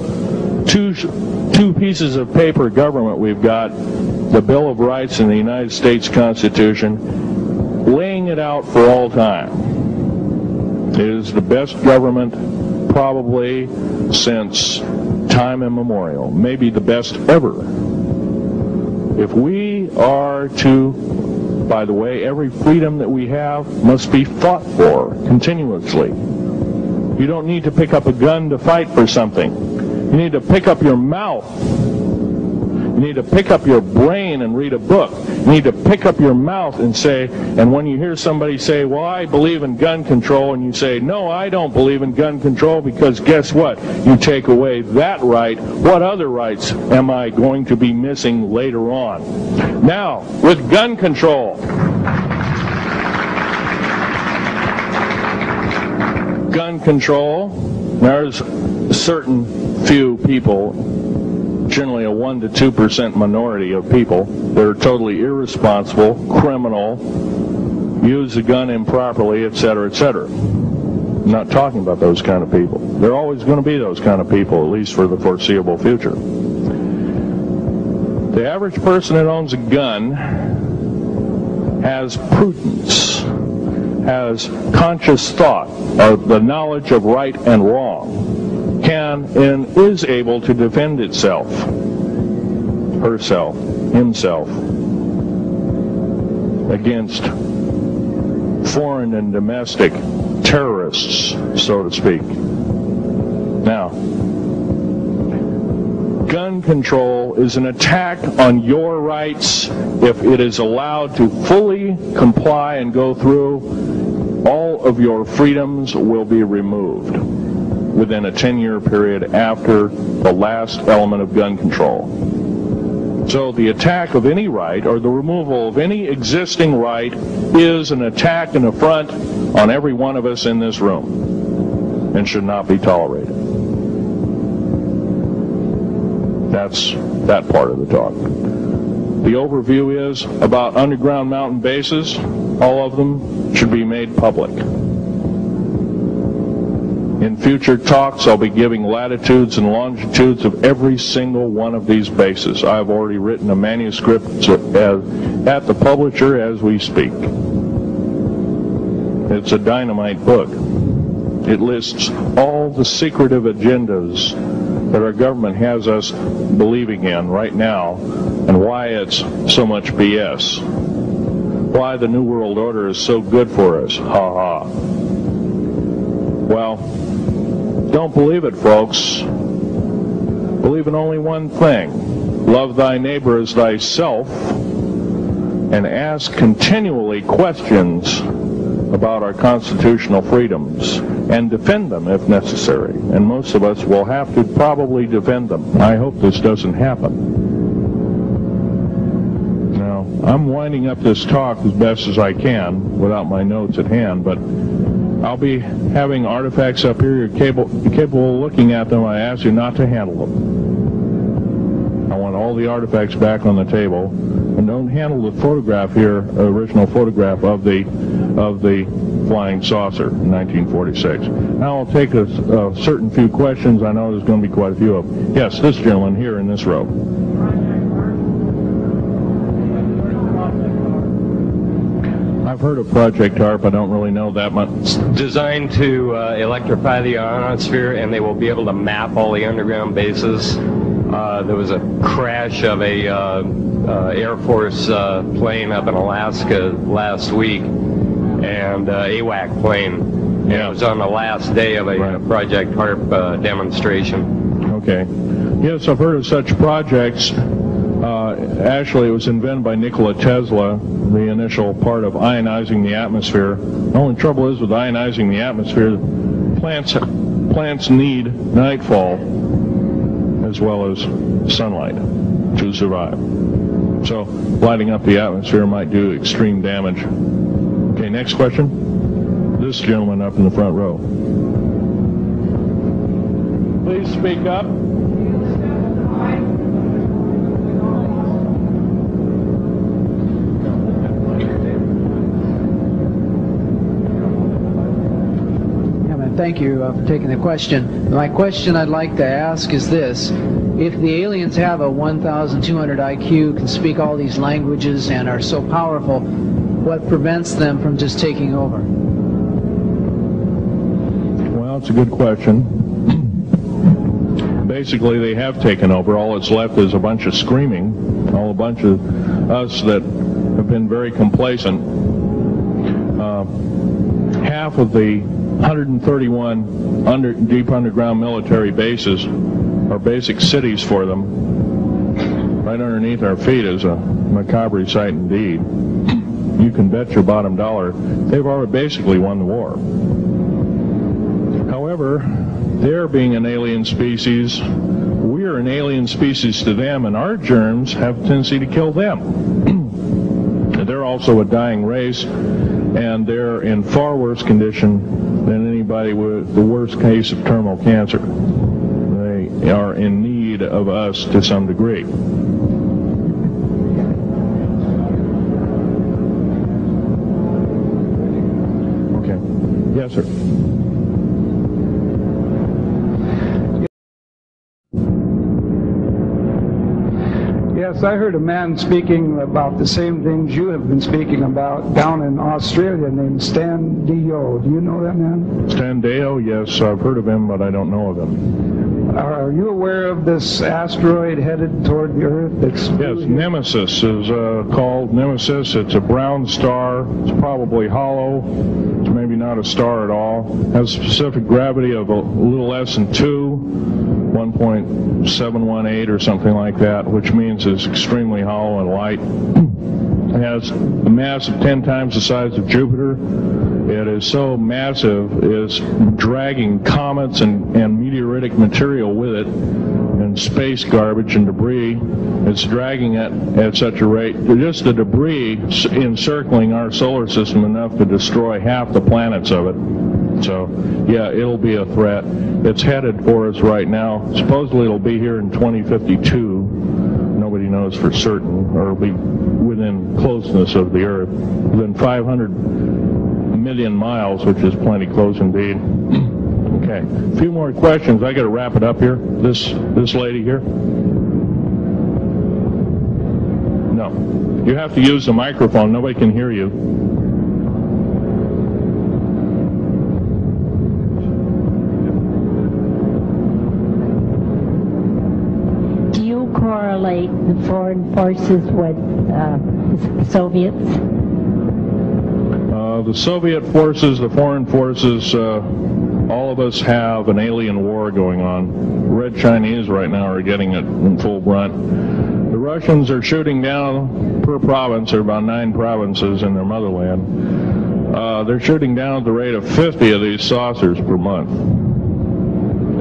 two pieces of paper government we've got, the Bill of Rights and the United States Constitution, laying it out for all time. It is the best government probably since time immemorial, maybe the best ever. If we are to, by the way, every freedom that we have must be fought for continuously. You don't need to pick up a gun to fight for something. You need to pick up your mouth. You need to pick up your brain and read a book. You need to pick up your mouth and say, and when you hear somebody say, well, I believe in gun control, and you say, no, I don't believe in gun control, because guess what? You take away that right. What other rights am I going to be missing later on? Now, with gun control. Gun control, there's a certain few people, generally a 1 to 2% minority of people that are totally irresponsible, criminal, use the gun improperly, etc., etc. I'm not talking about those kind of people. There are always going to be those kind of people, at least for the foreseeable future. The average person that owns a gun has prudence, has conscious thought of the knowledge of right and wrong, can and is able to defend itself, herself, himself, against foreign and domestic terrorists, so to speak. Now, gun control is an attack on your rights. If it is allowed to fully comply and go through, all of your freedoms will be removed within a 10-year period after the last element of gun control. So the attack of any right, or the removal of any existing right, is an attack and affront on every one of us in this room, and should not be tolerated. That's that part of the talk. The overview is about underground mountain bases. All of them should be made public. In future talks, I'll be giving latitudes and longitudes of every single one of these bases. I've already written a manuscript at the publisher as we speak. It's a dynamite book. It lists all the secretive agendas that our government has us believing in right now, and why it's so much BS. Why the New World Order is so good for us. Ha ha. Well, don't believe it, folks. Believe in only one thing. Love thy neighbor as thyself, and ask continually questions about our constitutional freedoms, and defend them if necessary. And most of us will have to probably defend them. I hope this doesn't happen. Now, I'm winding up this talk as best as I can without my notes at hand, but I'll be having artifacts up here. You're capable of looking at them. I ask you not to handle them. I want all the artifacts back on the table, and don't handle the photograph here, original photograph of the flying saucer in 1946. Now I'll take a certain few questions. I know there's going to be quite a few of them. Yes, this gentleman here in this row. I've heard of Project HARP. I don't really know that much. It's designed to electrify the ionosphere, and they will be able to map all the underground bases. There was a crash of a Air Force plane up in Alaska last week, and AWAC plane. Yeah. It was on the last day of a Project HARP demonstration. Okay. Yes, I've heard of such projects. Actually, it was invented by Nikola Tesla, the initial part of ionizing the atmosphere. The only trouble is with ionizing the atmosphere, plants need nightfall as well as sunlight to survive. So lighting up the atmosphere might do extreme damage. Okay, next question. This gentleman up in the front row. Please speak up. Thank you for taking the question. My question I'd like to ask is this. If the aliens have a 1,200 IQ, can speak all these languages, and are so powerful, what prevents them from just taking over? Well, it's a good question. Basically, they have taken over. All that's left is a bunch of screaming, a bunch of us that have been very complacent. Half of the 131 deep underground military bases are basic cities for them. Right underneath our feet is a macabre sight indeed. You can bet your bottom dollar they've already basically won the war. However, they're being an alien species, we're an alien species to them, and our germs have a tendency to kill them. They're also a dying race, and they're in far worse condition than anybody with the worst case of terminal cancer. They are in need of us to some degree. Okay. Yes, sir. Yes, I heard a man speaking about the same things you have been speaking about down in Australia named Stan D.U.M.B.S. Do you know that man? Stan D.U.M.B.S, yes, I've heard of him, but I don't know of him. Are you aware of this asteroid headed toward the Earth? Yes, Nemesis is called Nemesis. It's a brown star. It's probably hollow. It's maybe not a star at all. Has a specific gravity of a little less than 1.718 or something like that, which means it's extremely hollow and light. It has a mass of 10 times the size of Jupiter. It is so massive, it's dragging comets and meteoritic material with it, and space garbage and debris. It's dragging it at such a rate. Just the debris encircling our solar system enough to destroy half the planets of it. So, yeah, it'll be a threat. It's headed for us right now. Supposedly it'll be here in 2052. Nobody knows for certain, or it'll be within closeness of the Earth, within 500 million miles, which is plenty close indeed. Okay, a few more questions. I got to wrap it up here. This lady here. No, you have to use the microphone. Nobody can hear you. Correlate the foreign forces with the Soviets? The Soviet forces, the foreign forces, all of us have an alien war going on. Red Chinese right now are getting it in full brunt. The Russians are shooting down per province. There are about 9 provinces in their motherland. They're shooting down at the rate of 50 of these saucers per month,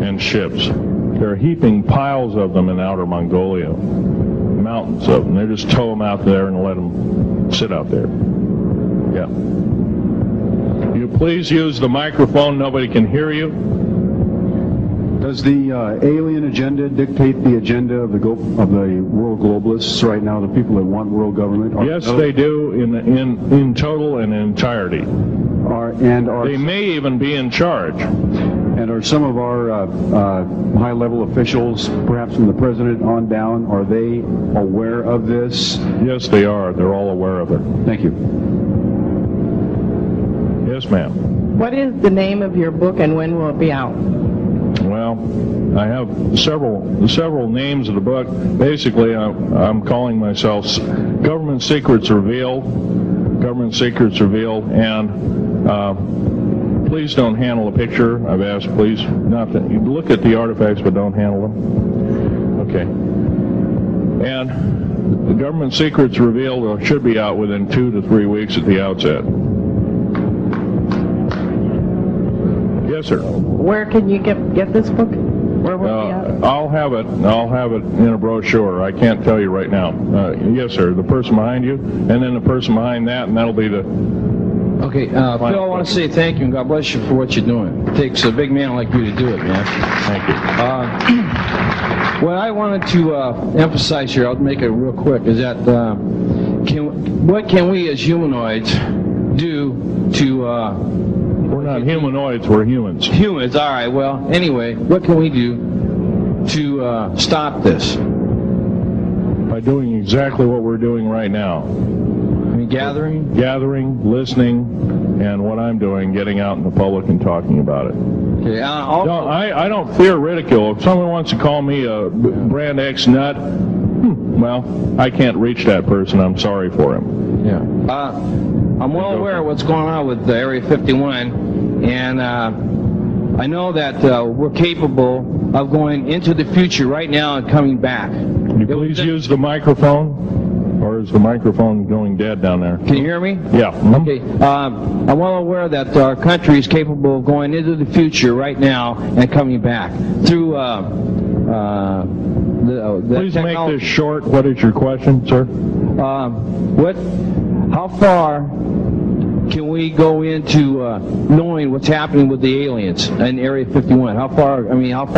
and ships. They're heaping piles of them in outer Mongolia, mountains of them. They just tow them out there and let them sit out there. Yeah. You you please use the microphone? Nobody can hear you. Does the alien agenda dictate the agenda of the world globalists right now, the people that want world government? Yes, they do in total and entirety. They may even be in charge. And are some of our high-level officials, perhaps from the president on down, are they aware of this? Yes, they are. They're all aware of it. Thank you. Yes, ma'am. What is the name of your book and when will it be out? Well, I have several names of the book. Basically, I'm calling myself Government Secrets Revealed. Government Secrets Revealed, and please don't handle a picture. I've asked, please, not that you look at the artifacts, but don't handle them. Okay. And the Government Secrets Revealed should be out within 2 to 3 weeks at the outset. Yes, sir. Where can you get this book? Where will it be out? I'll have it in a brochure. I can't tell you right now. Yes, sir. The person behind you, and then the person behind that, and that'll be the... Okay, Phil, I want to say thank you and God bless you for what you're doing. It takes a big man like you to do it, man. Thank you. What I wanted to emphasize here, I'll make it real quick, is that what can we as humanoids do to... we're not humanoids, we're humans. Humans, all right. Well, anyway, what can we do to stop this? By doing exactly what we're doing right now. Gathering, listening, and what I'm doing, getting out in the public and talking about it. Okay, I don't fear ridicule. If someone wants to call me a brand X nut, well, I can't reach that person. I'm sorry for him. Yeah. I'm well aware of what's going on with Area 51, and I know that we're capable of going into the future right now and coming back. Can you please use the microphone? Or is the microphone going dead down there? Can you hear me? Yeah. Okay. I'm well aware that our country is capable of going into the future right now and coming back through the Please make this short. What is your question, sir? How far can we go into knowing what's happening with the aliens in Area 51? How far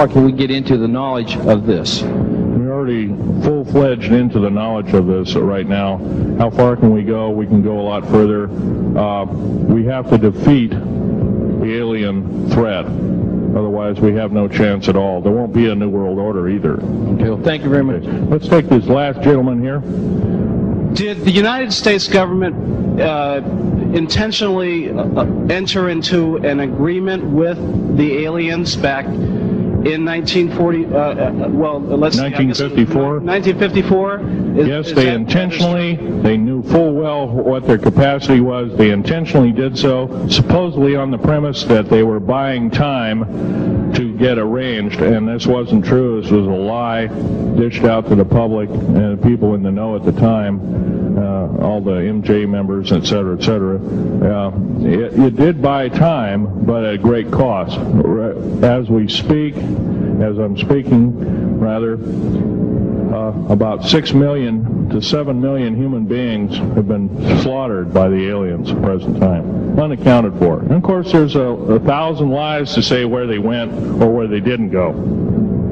can we get into the knowledge of this? We're already full-fledged into the knowledge of this right now. How far can we go? We can go a lot further. We have to defeat the alien threat. Otherwise, we have no chance at all. There won't be a new world order either. Okay, well, thank you very much. Let's take this last gentleman here. Did the United States government intentionally enter into an agreement with the aliens back in 1954? 1954? Yes, they intentionally, they knew full well what their capacity was. They intentionally did so, supposedly on the premise that they were buying time to get arranged, and this wasn't true. This was a lie dished out to the public and people in the know at the time, all the MJ members, et cetera, et cetera. It did buy time, but at great cost. As we speak, as I'm speaking, rather, about 6 million to 7 million human beings have been slaughtered by the aliens at the present time, unaccounted for. And of course, there's 1,000 lies to say where they went or where they didn't go.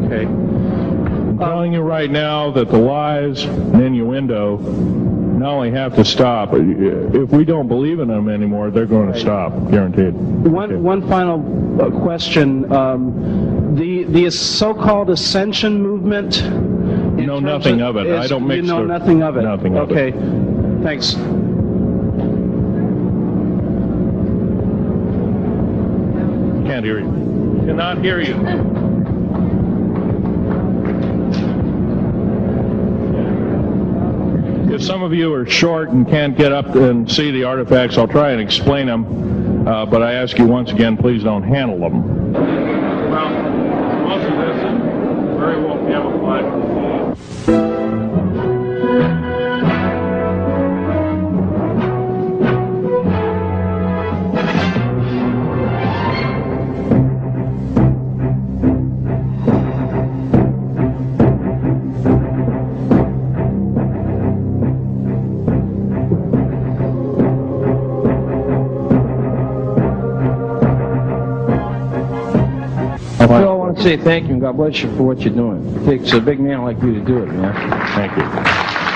Okay. I'm telling you right now that the lies and innuendo not only have to stop, if we don't believe in them anymore, they're going to stop, guaranteed. One final question. The so-called ascension movement. Know nothing of it. I don't mix. You know nothing of it. Nothing of it. Okay. Thanks. Can't hear you. Cannot hear you. If some of you are short and can't get up and see the artifacts, I'll try and explain them. But I ask you once again, please don't handle them. Well, most of this is very well camouflaged. want to say thank you and God bless you for what you're doing. It takes a big man like you to do it, man. Thank you.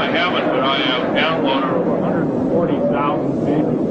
I haven't, but I have downloaded 140,000 pages.